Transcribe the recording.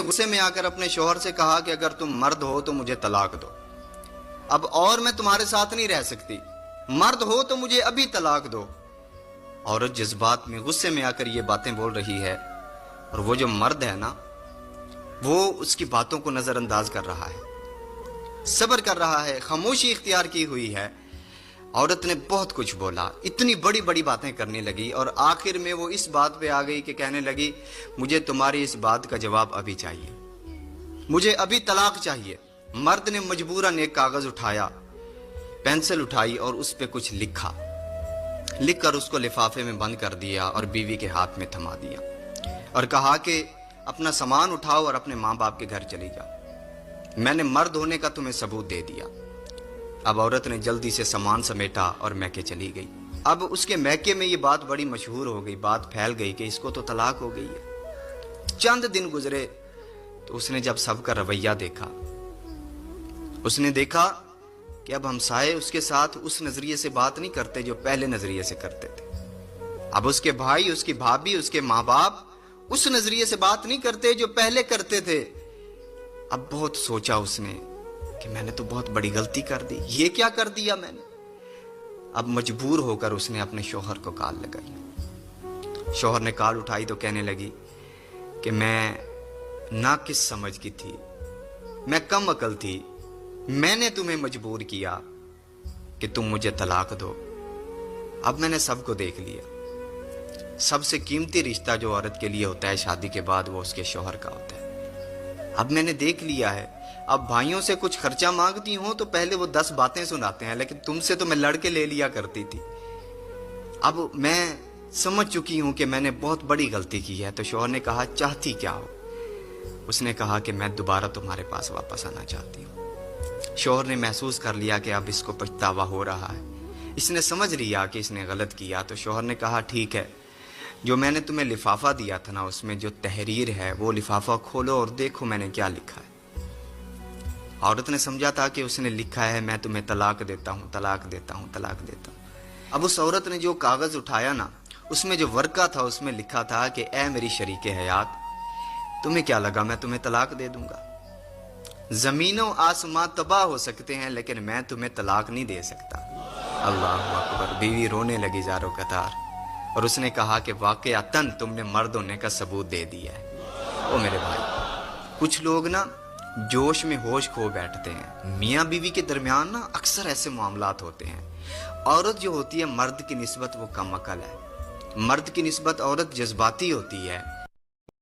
غصے میں آ کر اپنے شوہر سے کہا کہ اگر تم مرد ہو تو مجھے طلاق دو، اب اور میں تمہارے ساتھ نہیں رہ سکتی، مرد ہو تو مجھے ابھی طلاق دو۔ عورت جذبات میں غصے میں آ کر یہ باتیں بول رہی ہے، اور وہ جو مرد ہے نا، وہ اس کی باتوں کو نظر انداز کر رہا ہے، صبر کر رہا ہے، خاموشی اختیار کی ہوئی ہے۔ عورت نے بہت کچھ بولا، اتنی بڑی بڑی باتیں کرنے لگی، اور آخر میں وہ اس بات پہ آ گئی کہ کہنے لگی مجھے تمہاری اس بات کا جواب ابھی چاہیے، مجھے ابھی طلاق چاہیے۔ مرد نے مجبوراً ایک کاغذ اٹھایا، پینسل اٹھائی اور اس پہ کچھ لکھا، لکھ کر اس کو لفافے میں بند کر دیا اور بیوی کے ہاتھ میں تھما دیا، اور کہا کہ اپنا سامان اٹھاؤ اور اپنے ماں باپ کے گھر چلی جاؤ، میں نے مرد ہونے کا تمہیں ثبوت دے دیا۔ اب عورت نے جلدی سے سامان سمیٹا اور میکے چلی گئی۔ اب اس کے میکے میں یہ بات بڑی مشہور ہو گئی، بات پھیل گئی کہ اس کو تو طلاق ہو گئی ہے۔ چند دن گزرے تو اس نے جب سب کا رویہ دیکھا، اس نے دیکھا کہ اب ہمسائے اس کے ساتھ اس نظریے سے بات نہیں کرتے جو پہلے نظریے سے کرتے تھے، اب اس کے بھائی، اس کی بھابھی، اس کے ماں باپ اس نظریے سے بات نہیں کرتے جو پہلے کرتے تھے۔ اب بہت سوچا اس نے کہ میں نے تو بہت بڑی غلطی کر دی، یہ کیا کر دیا میں نے۔ اب مجبور ہو کر اس نے اپنے شوہر کو کال لگائی۔ شوہر نے کال اٹھائی تو کہنے لگی کہ میں ناقص سمجھ کی تھی، میں کم عقل تھی، میں نے تمہیں مجبور کیا کہ تم مجھے طلاق دو۔ اب میں نے سب کو دیکھ لیا، سب سے قیمتی رشتہ جو عورت کے لیے ہوتا ہے شادی کے بعد وہ اس کے شوہر کا ہوتا ہے۔ اب میں نے دیکھ لیا ہے، اب بھائیوں سے کچھ خرچہ مانگتی ہوں تو پہلے وہ 10 باتیں سناتے ہیں، لیکن تم سے تو میں لڑ کے لے لیا کرتی تھی۔ اب میں سمجھ چکی ہوں کہ میں نے بہت بڑی غلطی کی ہے۔ تو شوہر نے کہا چاہتی کیا ہو؟ اس نے کہا کہ میں دوبارہ تمہارے پاس واپس آنا چاہتی ہوں۔ شوہر نے محسوس کر لیا کہ اب اس کو پچھتاوا ہو رہا ہے، اس نے سمجھ لیا کہ اس نے غلط کیا۔ تو شوہر نے کہا ٹھیک ہے، جو میں نے تمہیں لفافہ دیا تھا نا، اس میں جو تحریر ہے وہ لفافہ کھولو اور دیکھو میں نے کیا لکھا ہے۔ عورت نے سمجھا تھا کہ اس نے لکھا ہے میں تمہیں طلاق دیتا ہوں، طلاق دیتا ہوں، طلاق دیتا ہوں۔ اب اس عورت نے جو کاغذ اٹھایا نا، اس میں جو ورقہ تھا اس میں لکھا تھا کہ اے میری شریک حیات، تمہیں کیا لگا میں تمہیں طلاق دے دوں گا؟ زمین و آسمان تباہ ہو سکتے ہیں لیکن میں تمہیں طلاق نہیں دے سکتا۔ اللہ اکبر۔ بیوی رونے لگی زاروں قطار، اور اس نے کہا کہ واقعتاً تم نے مرد ہونے کا ثبوت دے دیا ہے۔ او میرے بھائی، کچھ لوگ نا جوش میں ہوش کھو بیٹھتے ہیں۔ میاں بیوی کے درمیان نا اکثر ایسے معاملات ہوتے ہیں۔ عورت جو ہوتی ہے مرد کی نسبت وہ کم عقل ہے، مرد کی نسبت عورت جذباتی ہوتی ہے،